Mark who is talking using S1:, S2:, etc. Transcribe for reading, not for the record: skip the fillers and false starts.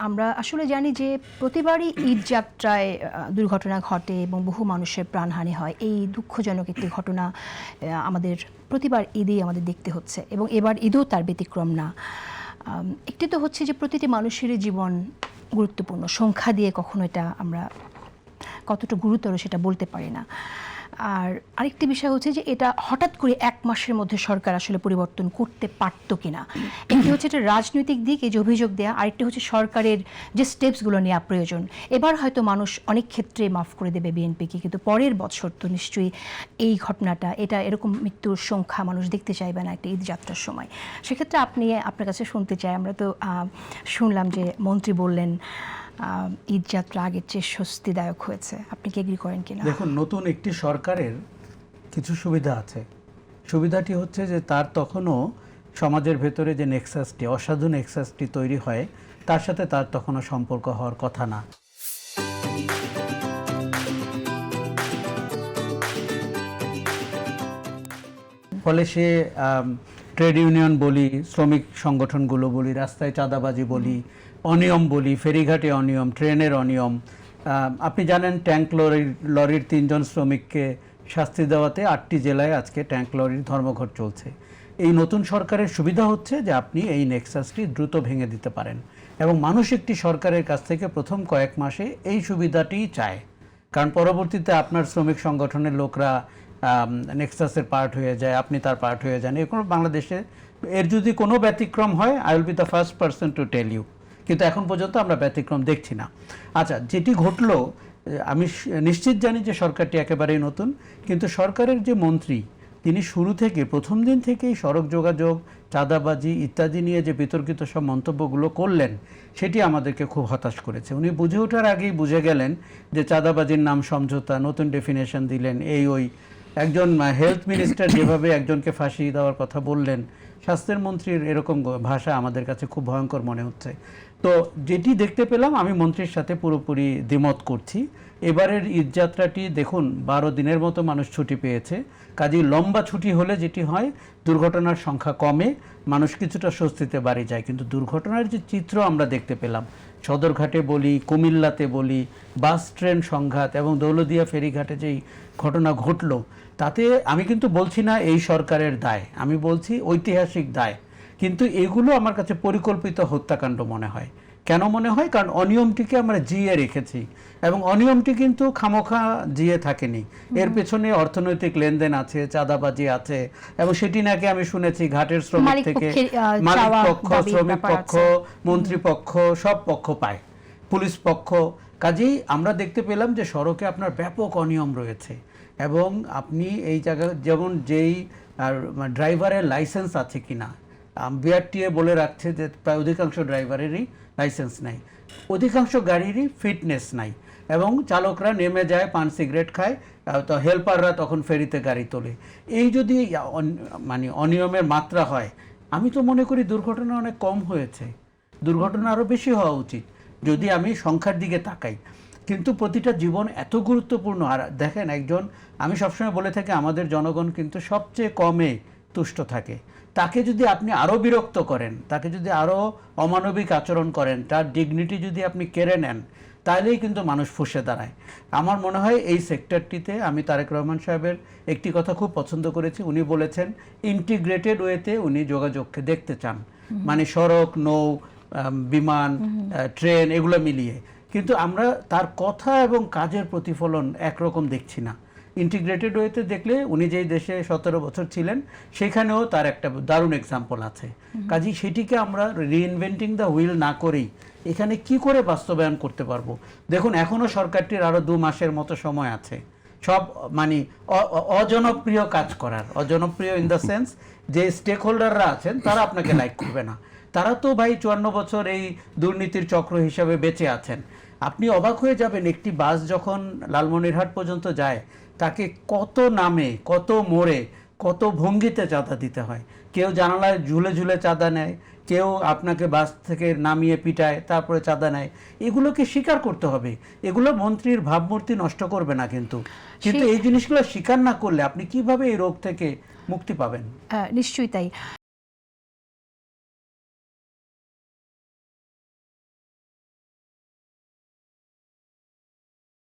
S1: আমরা আসলে জানি যে প্রতিবারই ঈদ যাত্রায় দুর্ঘটনা ঘটে এবং বহু মানুষের প্রাণহানি হয়। এই দুঃখজনক একটি ঘটনা আমাদের প্রতিবার ঈদেই আমাদের দেখতে হচ্ছে এবং এবার ঈদও তার ব্যতিক্রম না। একটি তো হচ্ছে যে প্রতিটি মানুষেরই জীবন গুরুত্বপূর্ণ, সংখ্যা দিয়ে কখনো এটা আমরা কতটা গুরুতর সেটা বলতে পারি না। আর আরেকটি বিষয় হচ্ছে যে এটা হঠাৎ করে এক মাসের মধ্যে সরকার আসলে পরিবর্তন করতে পারতো কিনা। একটি হচ্ছে এটা রাজনৈতিক দিক, এই যে অভিযোগ দেওয়া, আরেকটি হচ্ছে সরকারের যে স্টেপসগুলো নেওয়া প্রয়োজন। এবার হয়তো মানুষ অনেক ক্ষেত্রে মাফ করে দেবে বিএনপিকে, কিন্তু পরের বছর তো নিশ্চয়ই এই ঘটনাটা, এটা এরকম মৃত্যুর সংখ্যা মানুষ দেখতে চাইবে না একটা ঈদ যাত্রার সময়। সেক্ষেত্রে আপনার কাছে শুনতে চাই, আমরা তো শুনলাম যে মন্ত্রী বললেন ঈদ যাত্রা আগের চেয়ে স্বস্তিদায়ক হয়েছে, আপনি কি এগ্রি করেন কিনা?
S2: দেখুন, নতুন একটি সরকারের কিছু সুবিধা আছে। সুবিধাটি হচ্ছে যে তার তখনও সমাজের ভেতরে যে নেক্সাসটি, অসাধু নেক্সাসটি তৈরি হয়, তার সাথে তার তখনও সম্পর্ক হওয়ার কথা না। ফলে সে ট্রেড ইউনিয়ন বলি, শ্রমিক সংগঠনগুলো বলি, রাস্তায় চাঁদাবাজি বলি, অনিয়ম বলি, ফেরিঘাটে অনিয়ম, ট্রেনের অনিয়ম। আপনি জানেন ট্যাঙ্ক লরির 3 জন শ্রমিককে শাস্তি দেওয়াতে 8টি জেলায় আজকে ট্যাঙ্ক লরির ধর্মঘট চলছে। এই নতুন সরকারের সুবিধা হচ্ছে যে আপনি এই নেক্সাসটি দ্রুত ভেঙে দিতে পারেন, এবং মানুষ একটি সরকারের কাছ থেকে প্রথম কয়েক মাসে এই সুবিধাটিই চায়। কারণ পরবর্তীতে আপনার শ্রমিক সংগঠনের লোকরা নেক্সাসের পার্ট হয়ে যায়, আপনি তার পার্ট হয়ে যান। এরকম বাংলাদেশে এর যদি কোনো ব্যতিক্রম হয়, I will be the first person to tell you. কিন্তু এখন পর্যন্ত আমরা ব্যতিক্রম দেখছি না। আচ্ছা, যেটি ঘটলো, আমি নিশ্চিত জানি যে সরকারটি একেবারেই নতুন, কিন্তু সরকারের যে মন্ত্রী, তিনি শুরু থেকে প্রথম দিন থেকেই সড়ক যোগাযোগ, চাঁদাবাজি ইত্যাদি নিয়ে যে বিতর্কিত সব মন্তব্যগুলো করলেন, সেটি আমাদেরকে খুব হতাশ করেছে। উনি বুঝে ওঠার আগেই বুঝে গেলেন যে চাঁদাবাজির নাম সমঝোতা, নতুন ডেফিনেশন দিলেন, এই ওই। একজন হেলথ মিনিস্টার যেভাবে একজনকে ফাঁসি দেওয়ার কথা বললেন, স্বাস্থ্যের মন্ত্রীর এরকম ভাষা আমাদের কাছে খুব ভয়ঙ্কর মনে হচ্ছে। তো যেটি দেখতে পেলাম, আমি মন্ত্রীর সাথে পুরোপুরি দ্বিমত করছি। এবারের ঈদযাত্রাটি দেখুন, 12 দিনের মতো মানুষ ছুটি পেয়েছে। কাজেই লম্বা ছুটি হলে যেটি হয়, দুর্ঘটনার সংখ্যা কমে, মানুষ কিছুটা স্বস্তিতে বাড়ি যায়। কিন্তু দুর্ঘটনার যে চিত্র আমরা দেখতে পেলাম, সদরঘাটে বলি, কুমিল্লাতে বলি, বাস ট্রেন সংঘাত এবং দৌলদিয়া ফেরিঘাটে যেই ঘটনা ঘটল, তাতে আমি কিন্তু বলছি না এই সরকারের দায়, আমি বলছি ঐতিহাসিক দায়। কিন্তু এগুলো আমার কাছে পরিকল্পিত হত্যাকাণ্ড মনে হয়। কেন মনে হয়? কারণ অনিয়মটিকে আমরা জিয়ে রেখেছি, এবং অনিয়মটি কিন্তু খামোখা জিয়ে থাকেনি। এর পেছনে অর্থনৈতিক লেনদেন আছে, চাঁদাবাজি আছে, এবং সেটি নাকি আমি শুনেছি ঘাটের শ্রমিক থেকে মালিক পক্ষ, শ্রমিক পক্ষ, মন্ত্রী পক্ষ, সব পক্ষ পায়, পুলিশ পক্ষ। কাজেই আমরা দেখতে পেলাম যে সড়কে আপনার ব্যাপক অনিয়ম রয়েছে, এবং আপনি এই জায়গায় যেমন যেই ড্রাইভারের লাইসেন্স আছে কিনা, বিআরটিএ বলে রাখছে যে প্রায় অধিকাংশ ড্রাইভারেরই লাইসেন্স নাই, অধিকাংশ গাড়িরই ফিটনেস নাই, এবং চালকরা নেমে যায়, পান সিগারেট খায়, তো হেল্পাররা তখন ফেরিতে গাড়ি তোলে। এই যদি মানে অনিয়মের মাত্রা হয়, আমি তো মনে করি দুর্ঘটনা অনেক কম হয়েছে, দুর্ঘটনা আরও বেশি হওয়া উচিত যদি আমি সংখ্যার দিকে তাকাই। কিন্তু প্রতিটা জীবন এত গুরুত্বপূর্ণ। আর দেখেন, আমি সবসময় বলে থাকি, আমাদের জনগণ কিন্তু সবচেয়ে কমে তুষ্ট থাকে। তাকে যদি আপনি আরও বিরক্ত করেন, তাকে যদি আরও অমানবিক আচরণ করেন, তার ডিগনিটি যদি আপনি কেড়ে নেন, তাহলেই কিন্তু মানুষ ফুঁসে দাঁড়ায়। আমার মনে হয় এই সেক্টরটিতে আমি তারেক রহমান সাহেবের একটি কথা খুব পছন্দ করেছি। উনি বলেছেন ইন্টিগ্রেটেড ওয়েতে উনি যোগাযোগকে দেখতে চান, মানে সড়ক, নৌ, বিমান, ট্রেন, এগুলো মিলিয়ে। কিন্তু আমরা তার কথা এবং কাজের প্রতিফলন একরকম দেখছি না। ইন্টিগ্রেটেড ওয়েতে দেখলে উনি যেই দেশে 17 বছর ছিলেন, সেখানেও তার একটা দারুণ এক্সাম্পল আছে। কাজেই সেটিকে আমরা রিইনভেন্টিং দ্য হুইল না করেই এখানে কি করে বাস্তবায়ন করতে পারবো। দেখুন, এখনও সরকারটির আরও 2 মাসের মতো সময় আছে সব মানে অজনপ্রিয় কাজ করার। অজনপ্রিয় ইন দ্য সেন্স যে স্টেক হোল্ডাররা আছেন তারা আপনাকে লাইক করবে না। তারা তো ভাই 54 বছর এই দুর্নীতির চক্র হিসাবে বেঁচে আছেন। আপনি অবাক হয়ে যাবেন, একটি বাস যখন লালমনিরহাট পর্যন্ত যায়, তাকে কত নামে, কত মোড়ে, কত ভঙ্গিতে চাঁদা দিতে হয়। কেউ জানালায় ঝুলে ঝুলে চাঁদা নেয়, কেউ আপনাকে বাস থেকে নামিয়ে পিটায়, তারপরে চাঁদা নেয়। এগুলোকে স্বীকার করতে হবে। এগুলো মন্ত্রীর ভাবমূর্তি নষ্ট করবে না, কিন্তু এই জিনিসগুলো স্বীকার না করলে আপনি কিভাবে এই রোগ থেকে মুক্তি পাবেন?
S1: নিশ্চয়ই তাই।